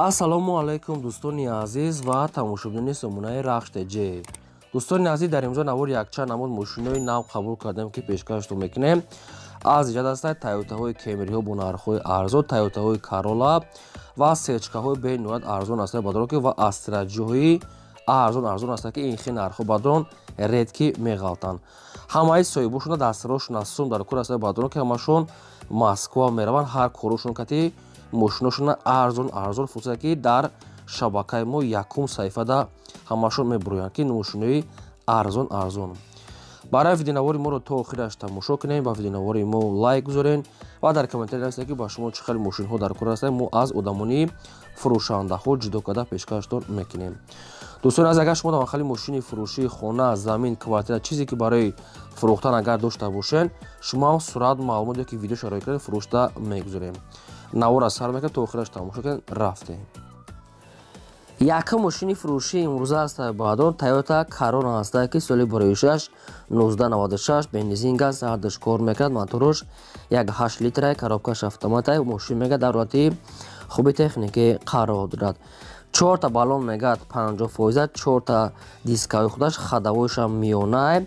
ассалому алайкум дӯстони азиз ва тамошобинони сомонаи рахштеҷи. дӯстони азиз, дар имрӯза навори якчанд намуд мошинои нав қабул кардем ки пешкаштон мекунем. аз ҷад астад тойотаҳои кемриҳо бо нархҳои арзон, тойотаҳои карола ва сечкаҳои бениҳоят арзон астад бадрон ки ва астраҷиҳои арзон астад ки ин хел нархҳо бадрон редки меғалтанд. ҳамаи соҳибошона дастарошона сум дар кор астад бадрон ки ҳамашон Москва мераванд. ҳар корошон кати мошиношона арзон фурсад ки дар шабакаи мо якум саҳифада ҳамашон мебуроянд ки мошинои арзон. барои видеонавори моро то охираш тамошо кунем, ба видеонавори мо лайк гузорен ва дар комментария нависед ки ба шумо чӣ хел мошинҳо дар кор ҳастанд. мо аз одамони фурӯшандаҳо ҷудо карда пешкаштон мекунем. дӯстони азиз, агар шумо дар махали мошини фурӯшии хона, замин, квартира чизе ки барои фурӯхтан агар дошта бошед, шумо сурат маълумот ёки видео шароит карда фурӯшта мегузорем. навора сар мекунед, то охираш тамошо кунед. рафтем. якум мошини фурӯшии имрӯза аста баъдон Toyota Corolla аста ки соли бароишаш 1996 бензин газ зардаш кор мекунад. моторош 1.8 литра, коробкаш автоматай. мошин мегӯяд дар ҳолати хуби техникӣ қарор дорад. 4 та баллон мегӯяд 50%, 4 та дискаи худаш, хадавоишам миёна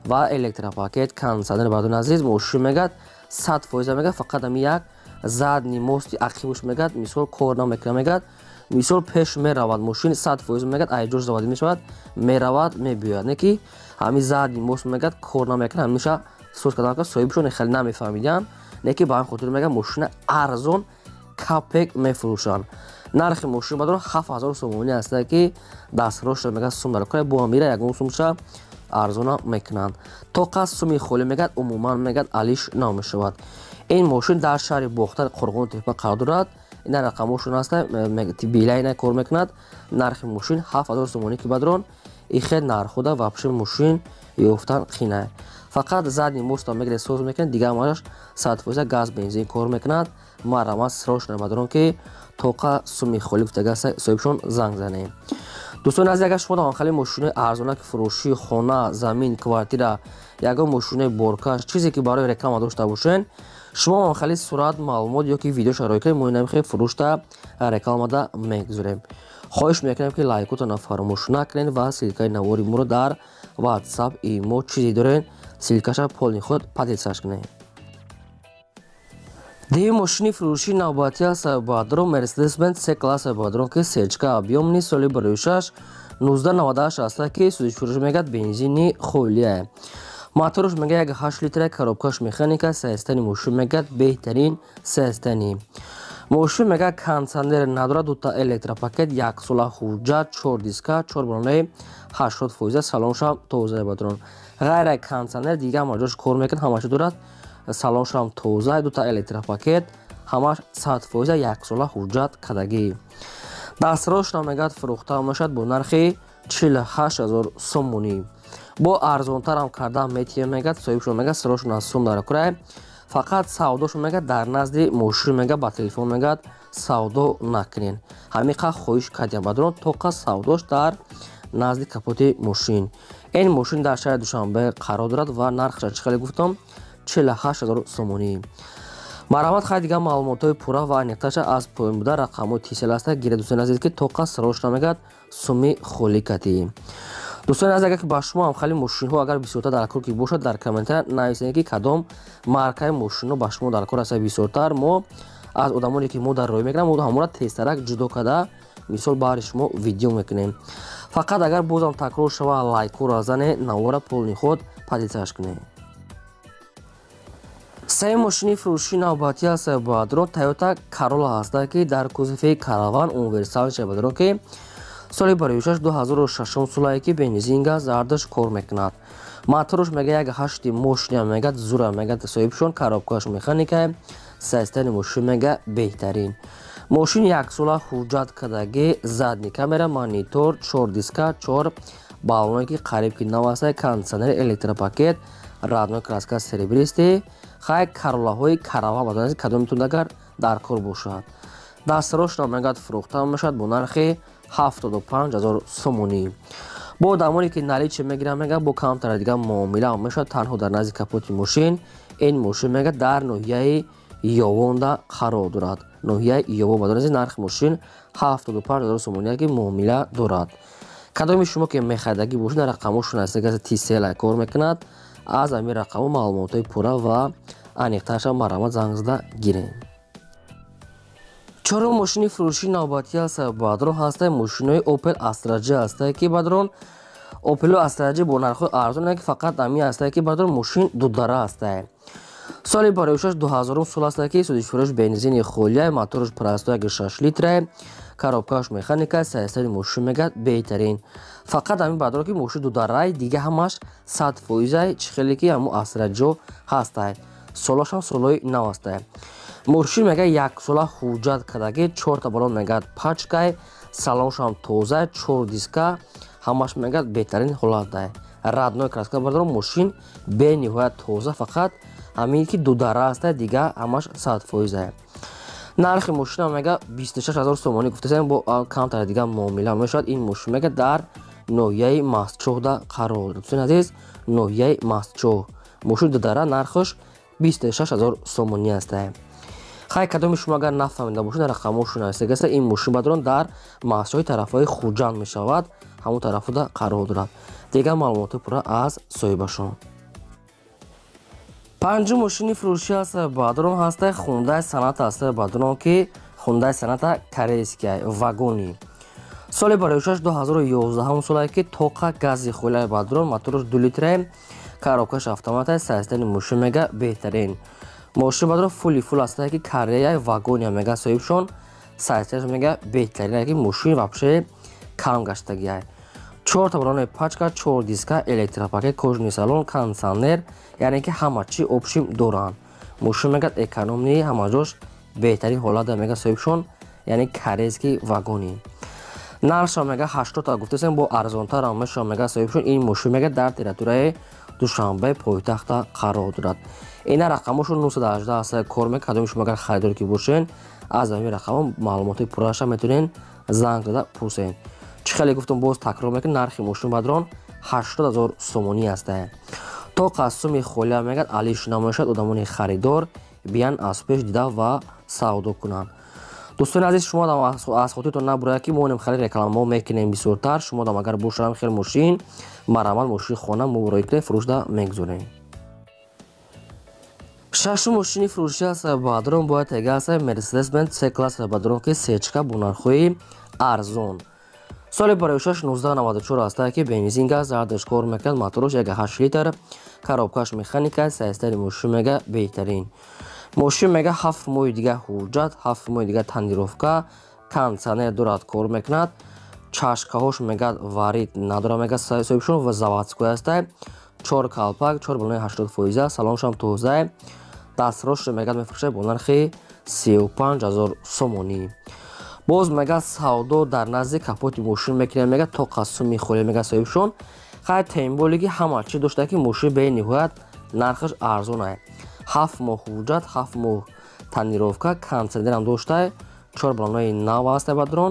ва электропакет, кондитсионер. баъдон азиз, мошин мегӯяд 100% мегӯяд, фақат ҳами як задни мости ақибаш мегӯяд мисол кор намекунад. мегӯяд мисол пеш меравад мошин 100% мегӯяд айҷош заводӣ мешавад, меравад мебиёяд, не ки ҳами задни мост мегӯяд кор намекунад. ҳамеша соз кардан ки соҳибашон хеле намефаҳмиданд, не ки ба ҳамин хотир мегӯяд мошина арзон капек мефурӯшанд. нархи мошин бадрон 7000 сомонӣ аста ки дастрош мегӯяд сум дар кор бо амира ягон сумша арзона мекунанд. то қас суми холӣ мегӯяд умуман мегӯяд алиш намешавад. ин мошин дар шаҳри бохтар Қурғони Тепа қарор дорад. ина рақамошон аста билайна кор мекунад. нархи мошин 7000 сомонӣ ки бадрон ихел нархода вапше мошин ёфтан қинай. фақат задни моста мегирад соз мекунад, дигар машаш 100% газ бензин кор мекунад. марамат срочно бадрон ки тоқа суми холӣ гуфтага соҳибшон занг занем. дӯстони азиз, агар шумо дар махали мошинои арзона ки фурӯшии хона, замин, квартира, ягон мошинои боркаш чизе ки барои реклама дошта бошед, шумо махали сурат маълумот ёки видео шароит кард мо намехоҳем фурӯшта рекламада мегузорем. хоҳиш мекунем ки лайкотона фаромӯш накунед ва силкаи навори моро дар WhatsApp, имо чизе дорен силкаша полни худ подписаш кунед. ди мошини фурӯшии навбатӣ аст баъдрон Mercedes-Benz C-класс баъдрон ки сечка объёмни соли бароишаш 1998 аста ки судиш фурӯш мегӯяд бензини холия. моторош мегӯяд 1.8 литра, коробкаш механика, саистани мошин мегӯяд беҳтарин саистани. мошин мегӯяд кондитсионер надорад, 2 та электропакет, 1 сола ҳуҷҷат, 4 диска, 4 баллонаи 80%, салоншам тоза бадрон. ғайра кондитсионер дигар маҷош кор мекунад, ҳамаша дорад. салоншам тоза, 2 та электропакет, ҳамаш 100%, 1 сола ҳуҷҷат кардагӣ. дастрош мегӯяд фурӯхта мешавад бо нархи 48000 сомонӣ. бо арзонтарам кардан метием мегӯяд соҳибшон мегӯяд срочно сум дар курай. фақат савдошон мегӯяд дар назди мошин мегӯяд ба телефон мегӯяд савдо накунед. ҳамиқа хоҳиш кардем бадрон тоқа савдош дар назди капоти мошин. ин мошин дар шаҳри Душанбе қарор дорад ва нархша чӣ хеле гуфтам 48000 сомонӣ. марамат хай дигар маълумотҳои пурра ва аниқташа аз поён буда рақамҳои тисел аста гиред. дӯстони азиз ки тоқа срочно мегӯяд суми холӣ катӣ. дӯстони азиз, агар ки ба шумо ҳамхали мошинҳо агар бисёртар дар кор ки бошад, дар комментария нависед ки кадом маркаи мошинҳо ба шумо дар кор аст бисёртар. мо аз одамоне ки мо дар роҳ мегирам мо ҳамонро тестарак ҷудо карда мисол баҳри шумо видео мекунем. фақат агар бозам такрор шава лайкора зане, навора полни худ подписаш кунед. сеюм мошини фурӯшии навбатӣ аст баъдрон Toyota Corolla аста ки дар кузофи караван универсал баъдрон ки соли бароишаш 2006 солае ки бензин газ зардаш кор мекунад. моторош мегӯяд 1.8 мошина мегӯяд зура мегӯяд соҳибшон, коробкаш механика, саистани мошин мегӯяд беҳтарин. мошин 1 сола ҳуҷҷат кардагӣ, задни камера, монитор, 4 диска, 4 баллоне ки қариб ки нав аст, кондитсионер, электропакет, радно краска серебристи. хай Corollaҳои караван баъдон кадом метавонад агар дар кор бошад. дастрош мегӯяд фурӯхта мешавад бо нархи 75000 сомонӣ. бо одамоне ки наличие мегиранд мегӯяд бо камтар дигар муомила мешавад танҳо дар назди капоти мошин. ин мошин мегӯяд дар ноҳияи ёвонда қарор дорад. ноҳияи иёбо бадонази нархи мошин 75000 сомония ки муомила дорад. кадоми шумо ки мехайдагӣ бошед дар рақамошон астагаз тисела кор мекунад, аз ами рақамо маълумотои пурра ва аниқтараша марамат занг зада гирем. чорум мошини фурӯшии навбатӣ ҳастад бадрон ҳастад мошинои Opel Astra J ҳастад ки бадрон Opel Astra J бо нархҳои арзон ки фақат ами ҳастад ки бадрон мошин дудара ҳастад. соли бароишаш 2000 сол ҳастад ки судишфурӯш бензини холия мотораш прасту 1.6 литра коробкаш механика саистаи мошин мегад беҳтарин. фақат ами бадрон ки мошин дудараи дига ҳамаш 100% чихеле ки ҳамо Astra J ҳастад. солашам солои нав ҳастад. мошин мега 1 сола ҳуҷҷат кардаги 4 та балон мегад пачкай салоншам тоза 4 диска ҳамаш мегад беҳтарин ҳолатда. радной краска бадрон мошин бениҳоят тоза фақат ҳамин ки дудара ҳаста дига ҳамаш 100%. нархи мошина мега 26000 сомонӣ гуфтасем бо камтар дига муомила мешавад. ин мошин мега дар ноҳияи Мастчоҳда қарор дорад. дӯстони азиз, ноҳияи Мастчоҳ мошин дудара нархаш 26000 сомонӣ ҳастад. хай кадоми шумо агар нафаҳмида бошед дар рақамошон астагаса ин мошин бадрон дар Мастчоҳи тарафҳои Хуҷанд мешавад, ҳамон тарафода қарор дорад. дига маълумоти пурра аз соҳибашон. панҷум мошини фурӯшӣ ҳастад бадрон ҳастад Hyundai Sonata ҳастад бадрон ки Hyundai Sonata корейския вагони. соли бароишаш 2011 сол ки тоқа гази холия бадрон мотораш 2 литра коробкаш автомата саистани мошин мега беҳтарин. мошин бадрон фул ҳастад ки кореяи вагония мега соҳибшон саисташ мега беҳтарин ки мошин вапше кам гаштагия. 4 та балони пачка 4 диска электропакет кожни салон кондиционер яъне ки ҳама чи опшим доранд. мошин мега экономии ҳамаҷош беҳтарин ҳолатда мега соҳибшон яъне корейский вагони. нархша мега 80 та гуфтасем бо арзонтар меша мега соҳибшон. ин мошин мега дар территорияи Душанбе пойтахта қарор дорад. ина рақамошон 918 ҳаст кор мекунад. кадоми шумо агар харидор ки бошен аз ҳамин рақамо маълумоти пурраша метавонен занг зада пурсен. чӣ хеле гуфтам боз такрор мекунам нархи мошин бадрон 80000 сомонӣ ҳастад. то қассуми холия мегад алиш намоишад одамони харидор биан аз пеш дида ва савдо кунанд. дӯстони азиз, шумо аз хотиртон набурад ки мо хеле рекламаҳо мекунем бисёртар. шумо дам агар бошам хел мошин марамат мошини хона муборои кунед фурӯшда мегузорем. шашум мошини фурӯшӣ ҳастад бадрон бояд тега ҳастад Mercedes-Benz C-класс бадрон ки сечка бо нархҳои арзон. соли бароишаш 1994 ҳастад ки бензин газ зардаш кор мекунад мотораш 1.8 литр коробкаш механика саистаи мошин мега беҳтарин. мошин мега 7 моҳи дига ҳуҷҷат 7 моҳи дига тандировка кондиционер дорад кор мекунад. чашкаҳош мегад варид надора мега соҳибшон ва заводской ҳастад. 4 калпак 4 балони 80% салоншам тоза дастрош мегад мефурӯшад бо нархи 35000 сомонӣ. боз мега савдо дар назди капоти мошин мекунем мега то қассуми холия мега соҳибшон. хай темболиги ҳама чи дошта ки мошин бениҳоят нархаш арзон аст. 7 моҳ ҳуҷҷат 7 моҳ тонировка кондиционерам дошта 4 балонои нав ҳаста бадрон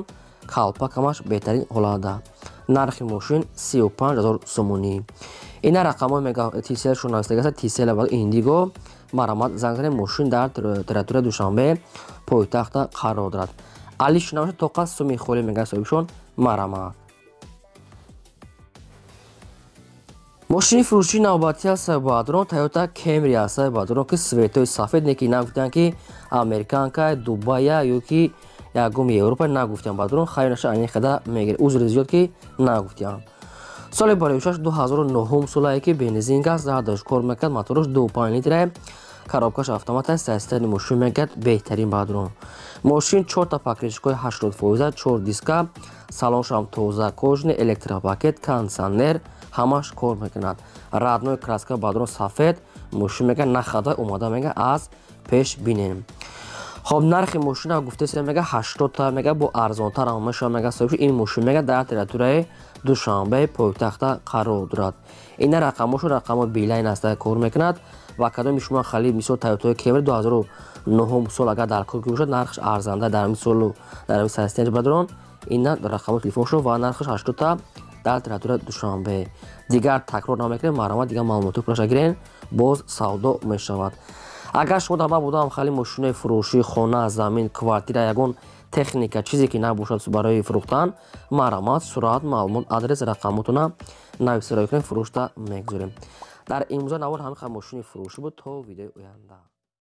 калпак ҳамаш беҳтарин ҳолатда. нархи мошин 35000 сомонӣ. ина рақамҳои мега тиселшон астагаса тисела ба индиго марамат занг мошин дар территорияи Душанбе пойтахта қарор дорад. алиш намоишад то қассуми холия мега соҳибшон марамат. мошини фурӯшии навбатӣ ҳастад бадрон Toyota Camry ҳастад бадрон ки светои сафед не ки нагуфтан ки американка дубая ё ки ягум европа нагуфтан бадрон хайнаша аниқада мегирад узри зиёд ки нагуфтан. соли бароишаш 2009 солае ки бензин газ зардаш кор мекард мотораш 2.5 литра коробкаш автомата саистаи мошин мегад беҳтарин бадрон. мошин 4 та покришкаи 80% 4 диска салоншам тоза кожни электропакет кондиционер ҳамаш кор мекунад. радной краска бадрон сафед мошин мега нахада омада мега аз пеш бинем. хоб нархи мошина гуфтасем мега 80 та мега бо арзонтар меша мега соҳиб ин мошин мега дар территорияи Душанбе пойтахта қарор дорад. ина рақамошо рақамо билайн аста кор мекунад ва кадоми шумо халӣ мисол Toyota Camry 2009 сол агар дар кор бошад нархш арзанда дар мисол дар састенҷ бадрон ина рақамо телефоншо ва нархш 80 та дар территорияи Душанбе. дигар такрор намекунем марамат дигар маълумоти пурраша гирен боз савдо мешавад. агар шумо дар ба будам хали мошинои фурӯшӣ хона замин квартира ягон техника чизе ки набошад барои фурӯхтан марамат сурат маълумот адрес рақамотона нависирои кунем фурӯшта мегузорем. дар имрӯза навор ҳамин мошини фурӯшӣ буд то видеои оянда.